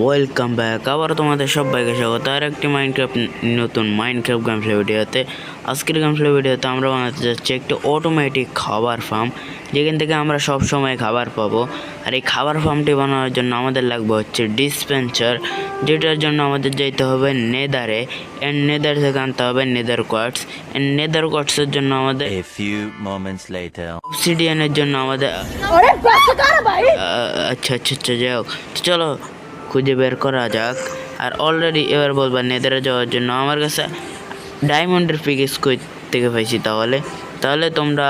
Welcome back, আবার তোমাদের সবাইকে স্বাগত আর একটি নতুন মাইনক্রাফট গেম প্লে ভিডিওতে। আজকের গেম প্লে ভিডিওতে আমরা বানাতে যাচ্ছি একটি অটোমেটিক খাবার ফার্ম, যেখান থেকে আমরা সব সময় খাবার পাবো। আর এই খাবার ফার্মটি বানানোর জন্য আমাদের লাগবে হচ্ছে ডিসপেন্সার, যেটার জন্য আমাদের যেতে হবে নেদারে। এন্ড নেদার থেকে আনতে হবে নেদার কোয়ার্টস। এন্ড নেদার কোয়ার্টসের জন্য আমাদের অবসিডিয়ানের জন্য আমাদের আচ্ছা, যাই হোক, চলো খুঁজে বের করা যাক। আর অলরেডি এবার বলবা নেদারে যাওয়ার জন্য আমার কাছে ডায়মন্ডের পিকেস কই থেকে পাইছি। তাহলে তোমরা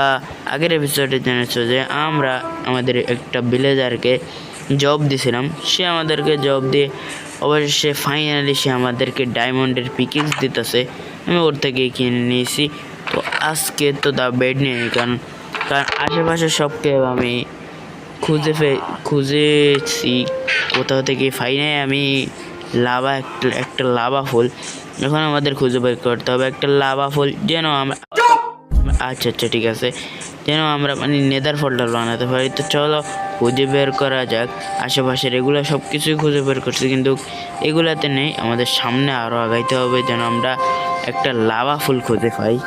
আগের এপিসোডে জেনেছো যে আমরা আমাদের একটা ভিলেজারকে জব দিয়েছিলাম। সে আমাদেরকে জব দিয়ে অবশেষে ফাইনালি সে আমাদেরকে ডায়মন্ডের পিকেস দিতেছে। আমি ওর থেকে কিনে নিয়েছি। তো আজকে তো দা বেড নিয়ে কারণ আশেপাশে সবকে আমি খুঁজেছি কোথাও থেকে। ফাইনালি আমি একটা লাভা ফুল এখন আমাদের খুঁজে বের করতে হবে। একটা লাভা ফুল যেন আমরা আচ্ছা ঠিক আছে, যেন আমরা মানে নেদার ফলটা বানাতে পারি। তো চলো খুঁজে বের করা যাক। আশেপাশের এগুলো সব কিছুই খুঁজে বের করছি, কিন্তু এগুলাতে নেই। আমাদের সামনে আরও আগাইতে হবে যেন আমরা একটা লাভা ফুল খুঁজে পাই।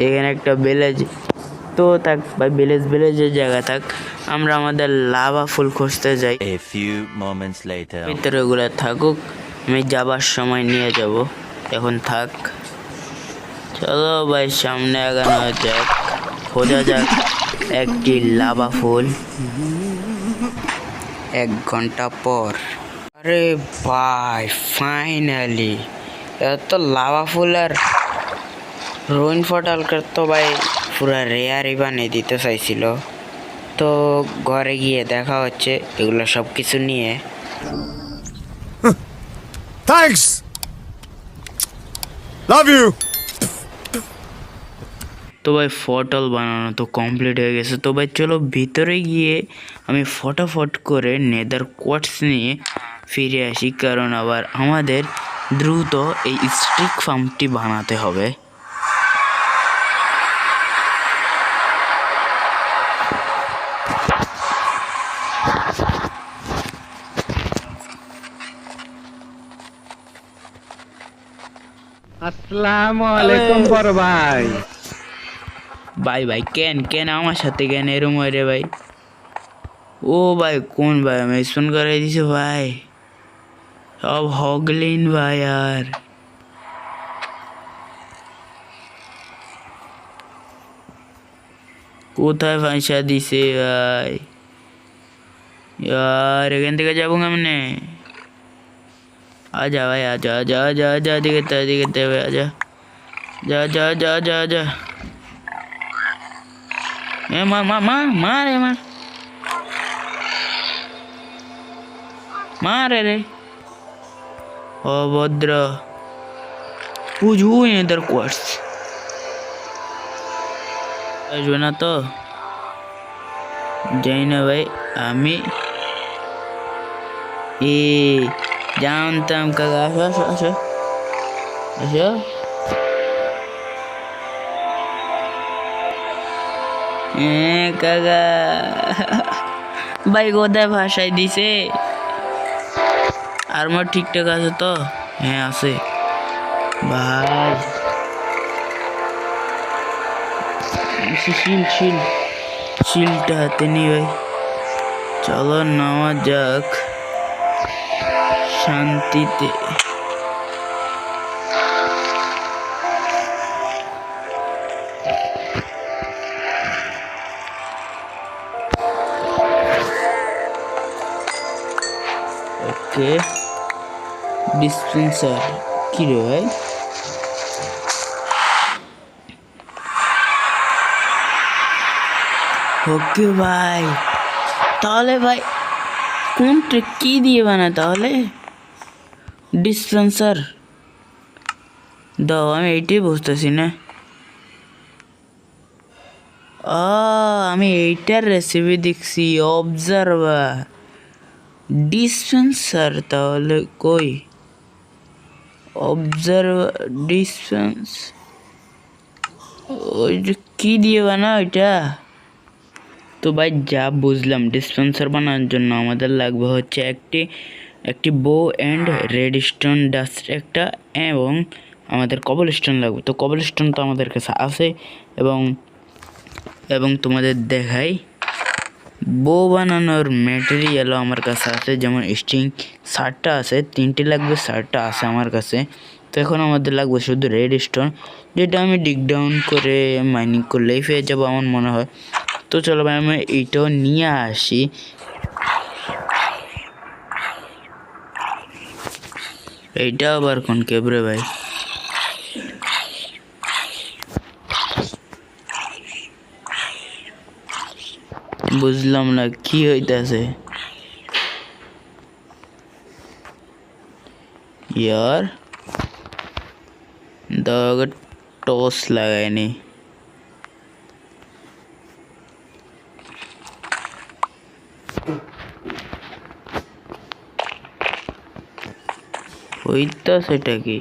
এখানে একটা ভিলেজ তো থাক ভাই, ভিলেজের জায়গা থাক, আমরা আমাদের লাভা ফুল খুঁজতে যাই। ভিতরে ওগুলো থাকুক, আমি যাবার সময় নিয়ে যাব। এখন থাক, চলো ভাই সামনে আগানো যাক, খোঁজা যাক একটি লাভা ফুল। 1 ঘন্টা পর, আরে ভাই ফাইনালি এত লাভা ফুল আর রোইন ফটালকার তো ভাই পুরা রেয়ারই বানিয়ে দিতে চাইছিল। তো ঘরে গিয়ে দেখা হচ্ছে এগুলো সব কিছু নিয়ে। Thanks, love you. তো ভাই ফটল বানানো তো কমপ্লিট হয়ে গেছে। তো ভাই চলো ভিতরে গিয়ে আমি ফটাফট করে নেদার কোয়ার্টস নিয়ে ফিরে আসি, কারণ আবার আমাদের দ্রুত এই স্ট্রিক ফার্মটি বানাতে হবে। আসসালামু আলাইকুম বড় ভাই। ভাই কেন আমার সাথে কেন এরম হয় রে ভাই? ও ভাই কোন ভাই, আমি স্পন করাই দিছি ভাই, সব হগলিন ভাই। আর কোথায় পয়সা দিছে ভাই? यार এখান থেকে যাবো কেমনে? आजा भाई, आजा दिखते हुए आजा, जा मार रे অভদ্র। বুঝুই এদের কোর্স আসবে না তো যাই না ভাই। আমি জানতাম কাকা। আসো কাকা ভাই কোথায় ভাষায় দিছে? আর আমার ঠিকঠাক আছে তো? হ্যাঁ আছে ভাই। শিলটা হাতে নি ভাই, চলো নামা যাক শান্তিতে। ওকে ডিসপেন্সার কি রে ভাই? ওকে ভাই, তাহলে ভাই কোনটা কি দিয়ে বানায়? তাহলে ডিসপেন্সার দাও, আমি এইটাই বুঝতেছি না। আমি এইটার রেসিপি দেখছি, অবজারভার ডিসপেন্সার। তাহলে কই অবজারভার ডিসপেন্স ওই যে কি দিয়ে বানা ওইটা? তো ভাই যা বুঝলাম, ডিসপেন্সার বানানোর জন্য আমাদের লাগবে হচ্ছে একটি বো অ্যান্ড রেড স্টোন ডাস্ট একটা, এবং আমাদের কবল স্টোন লাগবে। তো কবল স্টোন তো আমাদের কাছে আছে, এবং এবং তোমাদের দেখাই, বো বানানোর ম্যাটেরিয়ালও আমার কাছে আছে, যেমন স্ট্রিং 60টা আছে, 3টে লাগবে, 60টা আছে আমার কাছে। তো এখন আমাদের লাগবে শুধু রেড স্টোন, যেটা আমি ডিগ ডাউন করে মাইনিং করলেই পেয়ে যাবো আমার মনে হয়। তো চলো ভাই আমি এইটাও নিয়ে আসি। এইটা আবার কোন কেবরে ভাই? বুঝলাম না কি হইতাছে ইয়ার। দাগ টস লাগায়নি। হইতা সেটা কি?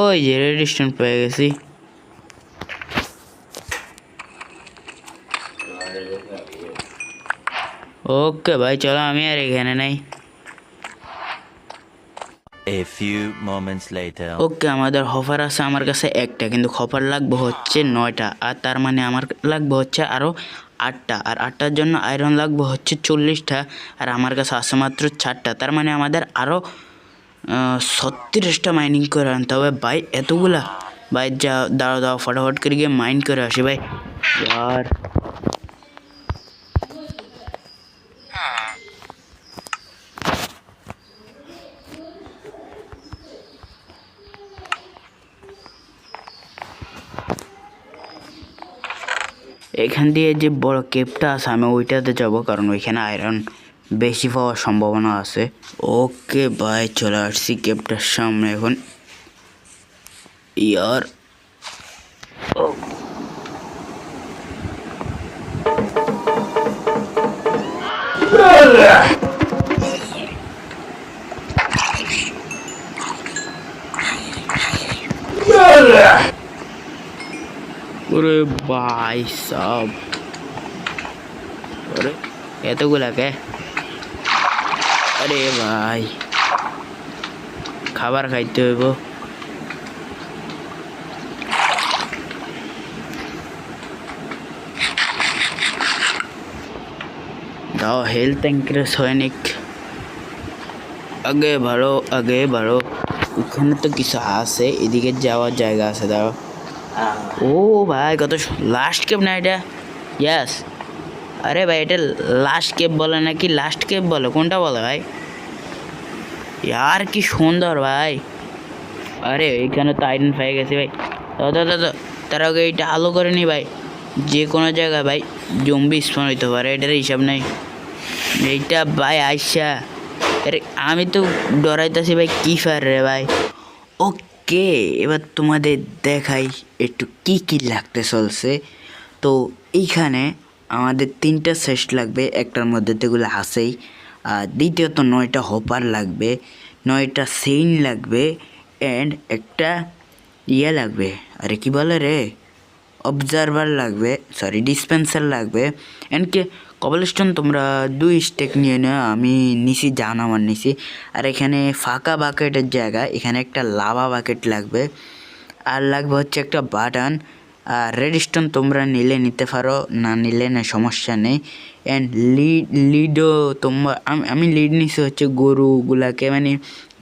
ওই যে রেড স্টোন পেয়ে গেছি। ওকে ভাই চলো, আমি আর এখানে নাই। A few moments later. ওকে, আমাদের হফার আছে আমার কাছে একটা, কিন্তু হফার লাগবে হচ্ছে 9টা, আর তার মানে আমার লাগবে হচ্ছে আরও 8টা, আর 8টার জন্য আয়রন লাগবে হচ্ছে 40টা, আর আমার কাছে আছে মাত্র 4টা, তার মানে আমাদের আরও 36টা মাইনিং করে আনতে হবে ভাই। এতগুলা ভাই, যা দাঁড়াও দাঁড়াও, ফটাফট করে গিয়ে মাইন করে আসি ভাই। আর এখান দিয়ে যে বড় কেপটা আছে আমি ওইটাতে যাব, কারণ ওইখানে আয়রন বেশি পাওয়ার সম্ভাবনা আছে। ওকে ভাই চলে আসছি কেপটার সামনে এখন। ইয়ার ওরে ভাই সব, ওরে এতগুলা কে? আরে ভাই খাবার খাইতে হইব। দাও হেলথ ইনক্রিজ হয়নি। আগে ভালো, আগে ভালো। ওখানে তো কিছু আছে, এদিকে যাওয়ার জায়গা আছে, দাও। ও ভাই কত লাস্ট কেপ না এটা? ইয়াস। আরে ভাই এটা লাস্ট কেপ বলে নাকি লাস্ট কেপ বলে, কোনটা বলে ভাই? ইয়ার কি সুন্দর ভাই। আরে এখানে তো আয়রন পেয়ে গেছে ভাই। দাদা তার আগে এইটা আলো করে নি ভাই, যে কোনো জায়গায় ভাই জম্বি স্পন হইতে পারে, এটার হিসাব নেই। এইটা ভাই আইসা, আরে আমি তো ডরাইতেছি ভাই, কি ফার রে ভাই। ওকে, এবার তোমাদের দেখাই একটু কি কি লাগতে চলছে। তো এইখানে আমাদের 3টা সেট লাগবে, একটার মধ্যে তো এগুলো আছেই। আর দ্বিতীয়ত 9টা হপার লাগবে, 9টা সেইন লাগবে, অ্যান্ড একটা ইয়ে লাগবে, আরে কি বলে রে, অবজারভার লাগবে, সরি ডিসপেন্সার লাগবে। অ্যান্ড কে কবলস্টোন তোমরা 2 স্টেক নিয়ে নাও, আমি নিছি জান আমার নিছি। আর এখানে ফাঁকা বাকেটের জায়গায় এখানে একটা লাভা বাকেট লাগবে, আর লাগবে হচ্ছে একটা বাটন। আর রেড স্টোন তোমরা নিলে নিতে পারো, না নিলে না সমস্যা নেই। অ্যান্ড লিডও তোমরা, আমি লিড নিছি হচ্ছে গরুগুলাকে মানে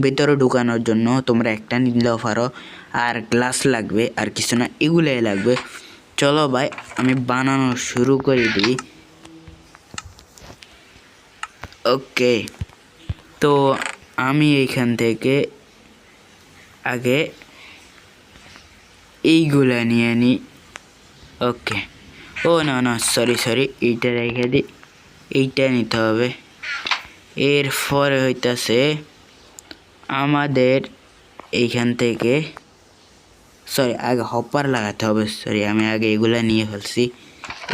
ভেতরে ঢুকানোর জন্য, তোমরা একটা নিলেও পারো। আর গ্লাস লাগবে, আর কিছু না, এগুলাই লাগবে। চলো ভাই আমি বানানো শুরু করে দিই। ওকে, তো আমি এইখান থেকে আগে এইগুলা নিয়ে নিই। ওকে, ও না সরি এইটা রেখে দিই, এইটা নিতে হবে। এরপরে হইতাছে আমাদের এইখান থেকে, সরি আগে হপার লাগাতে হবে, সরি আমি আগে এগুলা নিয়ে ফেলছি,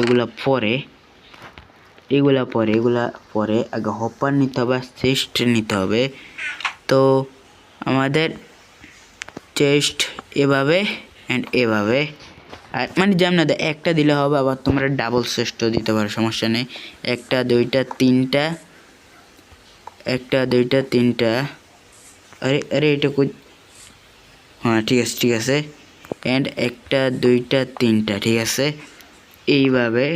এগুলো পরে। এগুলা পরে আগে হপার নিতে হবে, চেস্ট নিতে হবে। তো আমাদের চেস্ট এভাবে অ্যান্ড এভাবে, আর মানে যেমন একটা দিলে হবে, আবার তোমরা ডাবল চেস্টও দিতে পারো, সমস্যা নেই। 1 2 3টা, 1 2 3টা। আরে এটা কই? হ্যাঁ ঠিক আছে। অ্যান্ড 1 2 3টা, ঠিক আছে। এইভাবে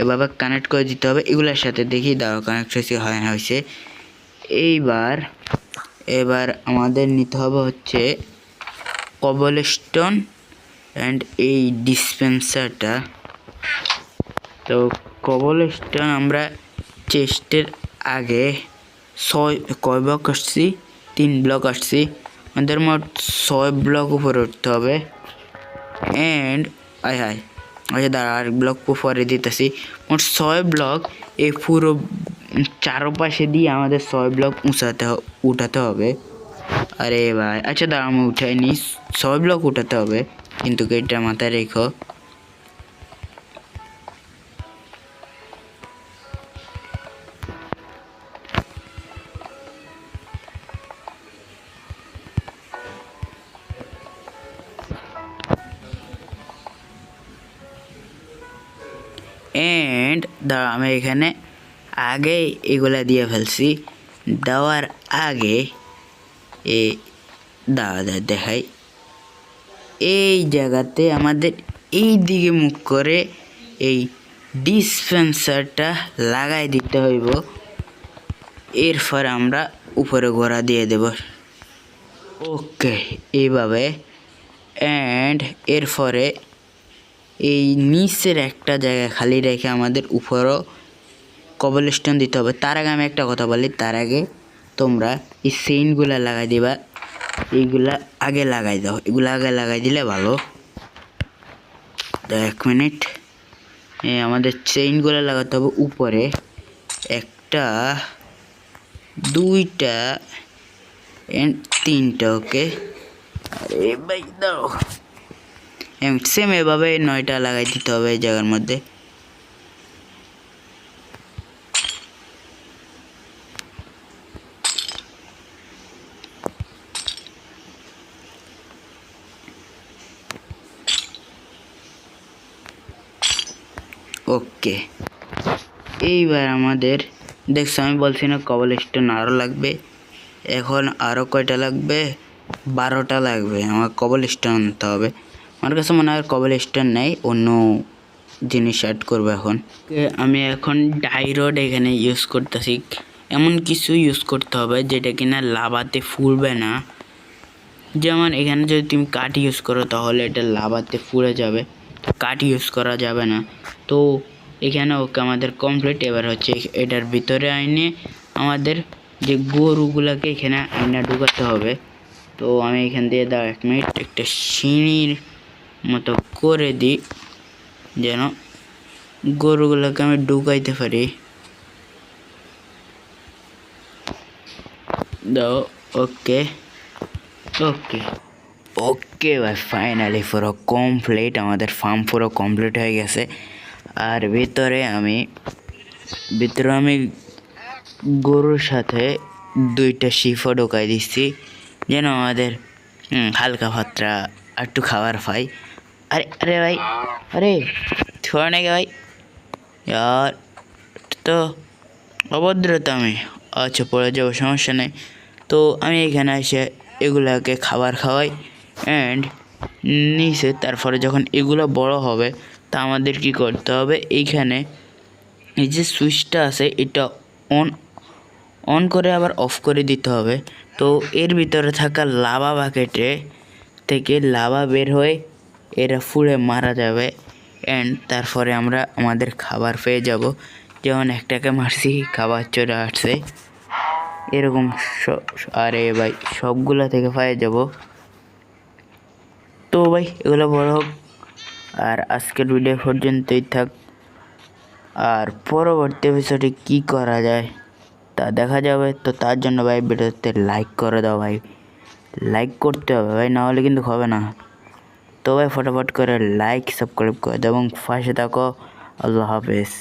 এভাবে কানেক্ট করে দিতে হবে এগুলোর সাথে। দেখি দাও কানেক্ট হয়েছে, হয় না হয়েছে। এবার আমাদের নিতে হবে হচ্ছে কবলস্টোন অ্যান্ড এই ডিসপেন্সারটা। তো কবলস্টোন আমরা চেস্টের আগে কয় ব্লক আসছি? 3 ব্লক আসছি। আমাদের মোট 6 ব্লক উপরে উঠতে হবে। অ্যান্ড আচ্ছা দাঁড়া, আর ব্লক পরে দিতেছি। মোট 6 ব্লক এই পুরো চারপাশে দিয়ে আমাদের 6 ব্লক উঠাতে হবে। আরে ভাই আচ্ছা দাঁড়া, আমি উঠাই নি। 6 ব্লক উঠাতে হবে, কিন্তু এটা মাথায় রেখো। অ্যান্ড দাঁড়া, আমি এখানে আগে এগুলা দিয়ে ফেলছি। দেওয়ার আগে দেখাই, এই জায়গাতে আমাদের এই দিকে মুখ করে এই ডিসপেন্সারটা লাগাই দিতে হইব। এরপর আমরা উপরে ঘোরা দিয়ে দেব, ওকে এইভাবে। অ্যান্ড এরপরে এই নিচের একটা জায়গা খালি রেখে আমাদের উপরও কবলস্টোন দিতে হবে। তার আগে আমি একটা কথা বলি, তার আগে তোমরা এই চেইনগুলা লাগাই দিবা। এইগুলা আগে লাগাই দাও, এগুলো আগে লাগাই দিলে ভালো। 1 মিনিট, আমাদের চেইনগুলো লাগাতে হবে উপরে। 1 2 and 3টা, ওকে। আরে ভাই দাও, সেম এভাবে 9টা লাগাই দিতে হবে এই জায়গার মধ্যে। ওকে, এইবার আমাদের দেখছো আমি বলছি না কবলস্টোন আরও লাগবে। এখন আরও কয়টা লাগবে? 12টা লাগবে। আমার কবলস্টোন আনতে হবে। আমার কাছে মনে হয় কবলস্টোন নেই, অন্য জিনিস অ্যাড করবো এখন। আমি এখন ডাইরড এখানে ইউজ করতেছি। এমন কিছু ইউজ করতে হবে যেটা কিনা লাভাতে ফুলবে না। যেমন এখানে যদি তুমি কাঠ ইউজ করো তাহলে এটা লাভাতে ফুলে যাবে, কাঠ ইউজ করা যাবে না। তো এখানে ওকে আমাদের কমপ্লিট। এবার হচ্ছে এটার ভিতরে আইনে আমাদের যে গরুগুলোকে এখানে আইনা ঢুকাতে হবে। তো আমি এখান দিয়ে 1 মিনিট একটা সিঁড়ির মতো করে দিই, যেন গরুগুলোকে আমি ঢুকাইতে পারি। দাও, ওকে ভাই, ফাইনালি পুরো কমপ্লিট। আমাদের ফার্ম পুরো কমপ্লিট হয়ে গেছে। আর ভিতরে আমি গরুর সাথে 2টা শিফও ঢোকাই দিচ্ছি, যেন আমাদের হালকা পাতলা একটু খাবার পাই। আরে ভাই, আরে ছোড়া নাকি ভাই, আর তো অভদ্রতা। আমি আচ্ছা পড়ে যাবো, সমস্যা নেই। তো আমি এখানে এসে এগুলাকে খাবার খাওয়াই। অ্যান্ড নিচে তারপরে যখন এগুলো বড় হবে তা আমাদের কি করতে হবে, এইখানে এই যে সুইচটা আছে এটা অন করে আবার অফ করে দিতে হবে। তো এর ভিতরে থাকা লাভা বাকেটে থেকে লাভা বের হয়ে এরা ফুলে মারা যাবে। অ্যান্ড তারপরে আমরা আমাদের খাবার পেয়ে যাব। যেমন একটাকে মারছি, খাবার চলে আসছে, এরকম আরে ভাই সবগুলা থেকে পেয়ে যাব। তো ভাই এগুলো বড় হোক, আর আজকের ভিডিও পর্যন্তই থাক। আর পরবর্তী এপিসোডে কী করা যায় তা দেখা যাবে। তো তার জন্য ভাই ভিডিওতে লাইক করে দাও ভাই, লাইক করতে হবে ভাই, নাহলে কিন্তু হবে না। তো ভাই ফটাফট করে লাইক সাবস্ক্রাইব করে দাও এবং পাশে থাকো। আল্লাহ হাফেজ।